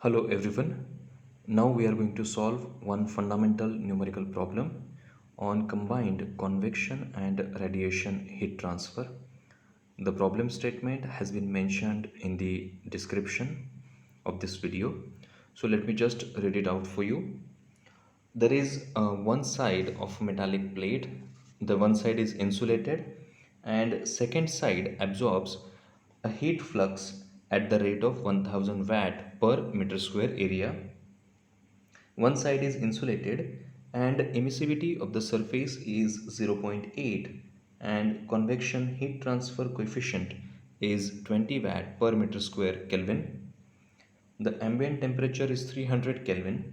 Hello everyone. Now we are going to solve one fundamental numerical problem on combined convection and radiation heat transfer. The problem statement has been mentioned in the description of this video. So let me just read it out for you. There is one side of metallic plate. The one side is insulated and second side absorbs a heat flux at the rate of 1000 watt per meter square area. One side is insulated and emissivity of the surface is zero point 0.8 and convection heat transfer coefficient is 20 watt per meter square Kelvin. The ambient temperature is 300 Kelvin.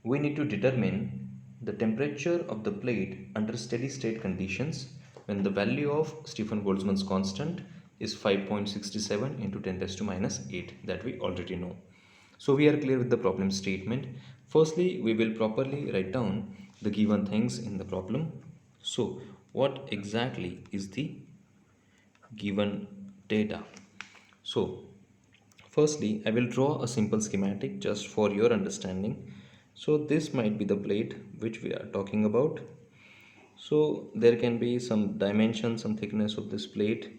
We need to determine the temperature of the plate under steady state conditions when the value of Stefan Boltzmann's constant is 5.67 into 10 raised to minus 8 that we already know. So we are clear with the problem statement. Firstly, we will properly write down the given things in the problem. So what exactly is the given data? So firstly, I will draw a simple schematic just for your understanding. So this might be the plate which we are talking about. So there can be some dimension, some thickness of this plate.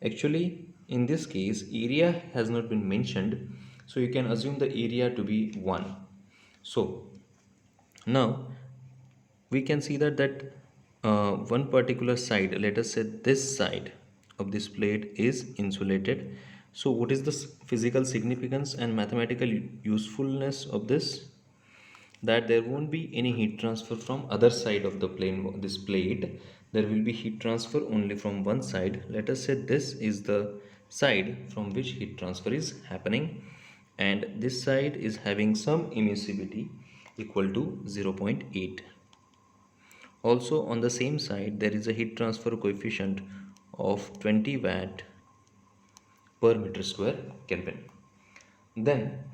Actually, in this case, area has not been mentioned. So you can assume the area to be 1. So now we can see that one particular side, let us say this side of this plate is insulated. So what is the physical significance and mathematical usefulness of this? That there won't be any heat transfer from other side of the plane, this plate. There will be heat transfer only from one side. Let us say this is the side from which heat transfer is happening, and this side is having some emissivity equal to zero point 0.8. Also on the same side there is a heat transfer coefficient of 20 watt per meter square Kelvin. Then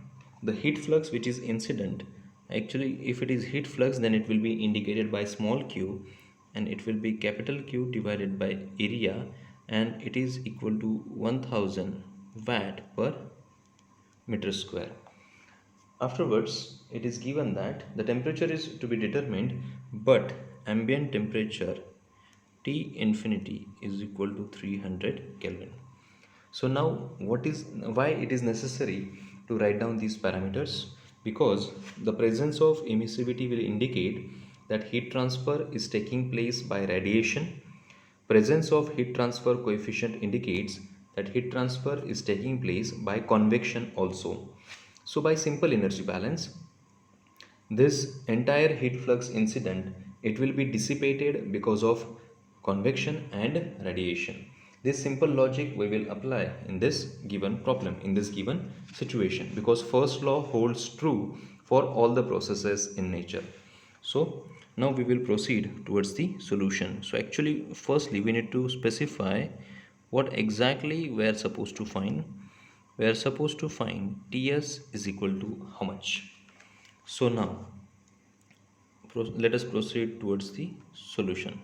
the heat flux which is incident, actually if it is heat flux then it will be indicated by small q and it will be capital Q divided by area, and it is equal to 1000 watt per meter square. Afterwards, it is given that the temperature is to be determined, but ambient temperature T infinity is equal to 300 Kelvin. So now why it is necessary to write down these parameters? Because the presence of emissivity will indicate that heat transfer is taking place by radiation. Presence of heat transfer coefficient indicates that heat transfer is taking place by convection also. So by simple energy balance, this entire heat flux incident, it will be dissipated because of convection and radiation. This simple logic we will apply in this given problem, in this given situation, because first law holds true for all the processes in nature. So now we will proceed towards the solution. So actually firstly we need to specify what exactly we are supposed to find. We are supposed to find Ts is equal to how much. So now let us proceed towards the solution.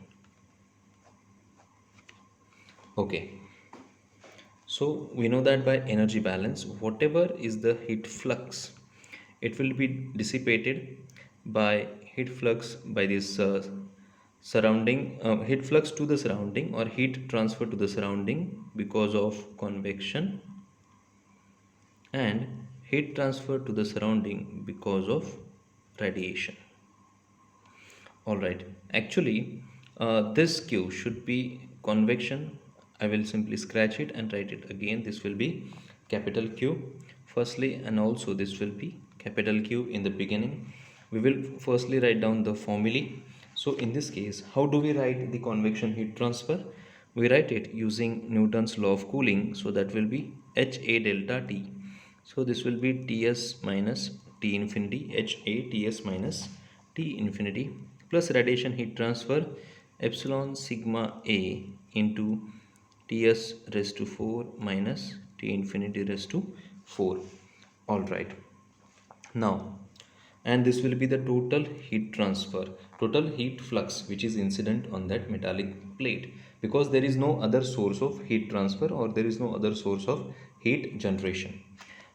Okay, so we know that by energy balance, whatever is the heat flux, it will be dissipated by heat flux by this surrounding heat flux to the surrounding, or heat transfer to the surrounding because of convection, and heat transfer to the surrounding because of radiation. All right, actually, this Q should be convection. I will simply scratch it and write it again. This will be capital Q firstly, and also this will be capital Q in the beginning. We will firstly write down the formulae. So in this case, how do we write the convection heat transfer? We write it using Newton's law of cooling. So that will be HA delta T. So this will be Ts minus T infinity, HA Ts minus T infinity, plus radiation heat transfer epsilon sigma A into Ts raised to 4 minus T infinity raised to 4. Alright. Now, and this will be the total heat transfer, total heat flux which is incident on that metallic plate, because there is no other source of heat transfer, or there is no other source of heat generation.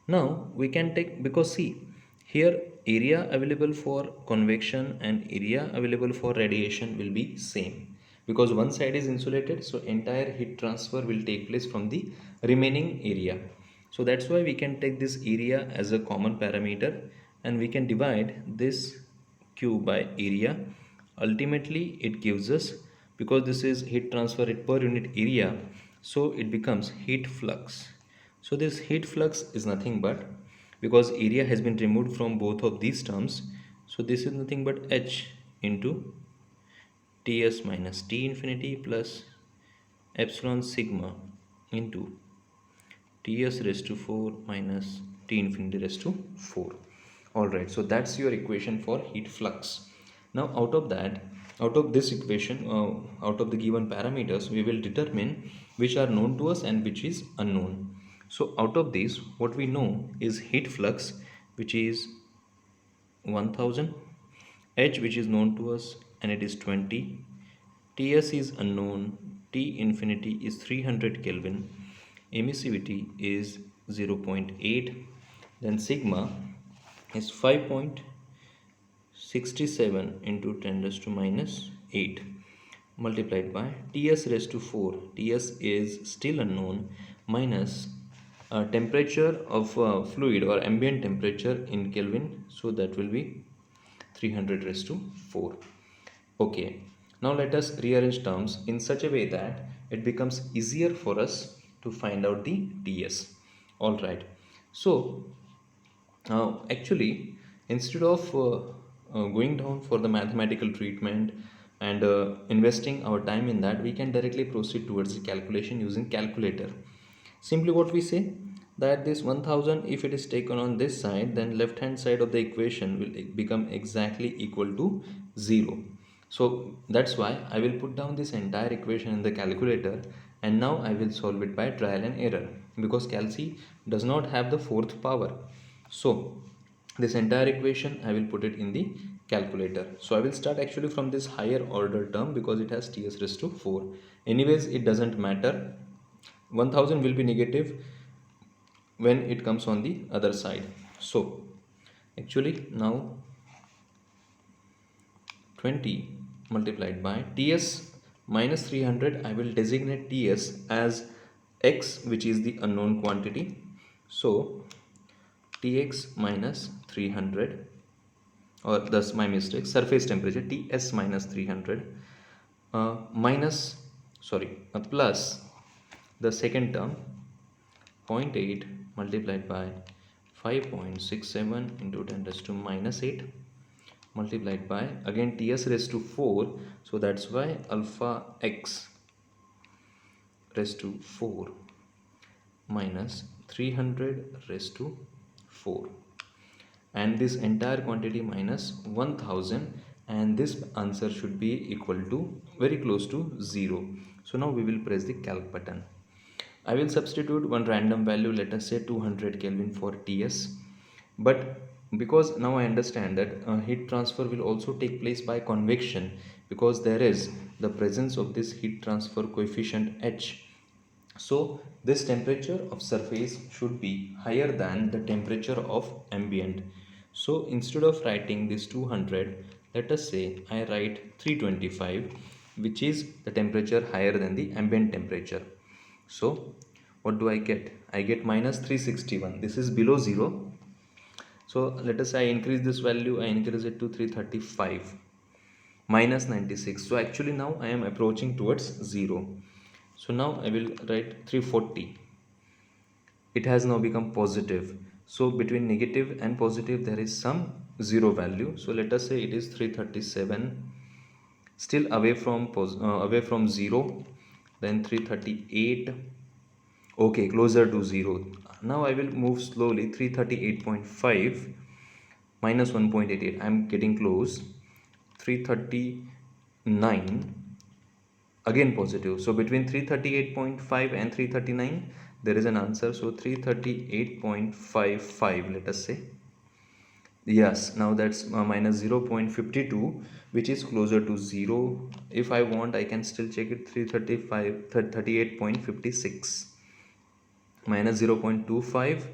Now we can take, because see here area available for convection and area available for radiation will be same, because one side is insulated, so entire heat transfer will take place from the remaining area. So that's why we can take this area as a common parameter, and we can divide this Q by area. Ultimately it gives us, because this is heat transfer at per unit area, so it becomes heat flux. So this heat flux is nothing but, because area has been removed from both of these terms, so this is nothing but H into Ts minus T infinity plus epsilon sigma into Ts raised to 4 minus T infinity raised to 4. Alright, so that's your equation for heat flux. Now out of that, out of this equation, out of the given parameters, we will determine which are known to us and which is unknown. So out of these, what we know is heat flux, which is 1000, H which is known to us and it is 20, Ts is unknown, T infinity is 300 Kelvin, emissivity is 0.8, then sigma is 5.67 into 10 raised to minus 8 multiplied by Ts raised to 4. Ts is still unknown, minus temperature of fluid or ambient temperature in Kelvin, so that will be 300 raised to 4. Okay, now let us rearrange terms in such a way that it becomes easier for us to find out the Ts. Alright, so actually, instead of going down for the mathematical treatment and investing our time in that, we can directly proceed towards the calculation using calculator. Simply what we say, that this 1000, if it is taken on this side, then left hand side of the equation will become exactly equal to 0. So that's why I will put down this entire equation in the calculator, and now I will solve it by trial and error, because Calci does not have the fourth power. So this entire equation I will put it in the calculator. So I will start actually from this higher order term, because it has Ts raised to 4. Anyways, it doesn't matter. 1000 will be negative when it comes on the other side. So actually now 20 multiplied by Ts minus 300, I will designate Ts as X, which is the unknown quantity. So Tx minus 300, or thus my mistake, surface temperature Ts minus 300 minus, sorry, plus the second term 0.8 multiplied by 5.67 into 10 raised to minus 8 multiplied by again Ts raised to 4, so that's why alpha X raised to 4 minus 300 raised to 4, and this entire quantity minus 1000, and this answer should be equal to very close to 0. So now we will press the calc button. I will substitute one random value, let us say 200 Kelvin for Ts, but because now I understand that heat transfer will also take place by convection, because there is the presence of this heat transfer coefficient H. So this temperature of surface should be higher than the temperature of ambient. So instead of writing this 200, let us say I write 325, which is the temperature higher than the ambient temperature. So what do I get? I get minus 361. This is below 0. So let us say I increase this value, I increase it to 335 minus 96. So actually now I am approaching towards 0. So now I will write 340. It has now become positive. So between negative and positive there is some 0 value. So let us say it is 337, still away from 0, then 338. Okay, closer to 0. Now I will move slowly, 338.5 minus 1.88. I am getting close. 339, again positive. So between 338.5 and 339 there is an answer. So 338.55, let us say. Yes, now that's minus 0.52, which is closer to 0. If I want, I can still check it. 338.56 minus 0.25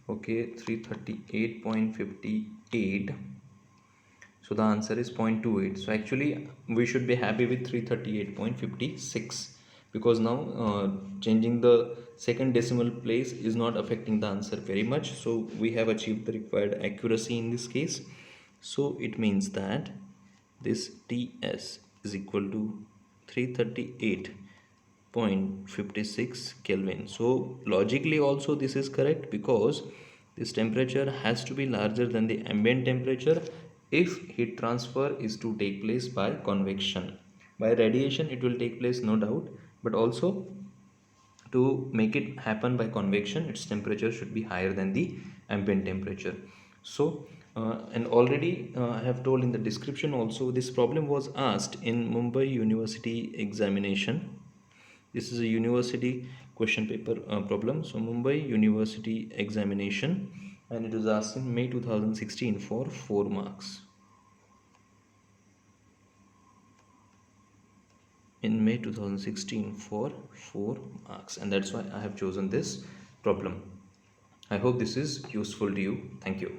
Okay, 338.58. So the answer is 0.28. So actually we should be happy with 338.56 because now changing the second decimal place is not affecting the answer very much. So we have achieved the required accuracy in this case. So it means that this TS is equal to 338.56 Kelvin. So logically also this is correct because this temperature has to be larger than the ambient temperature if heat transfer is to take place by convection. By radiation it will take place, no doubt, but also to make it happen by convection its temperature should be higher than the ambient temperature. So and already I have told in the description also, this problem was asked in Mumbai University examination. This is a university question paper problem. So Mumbai University examination, and it was asked in May 2016 for 4 marks. In May 2016 for 4 marks, and that's why I have chosen this problem. I hope this is useful to you. Thank you.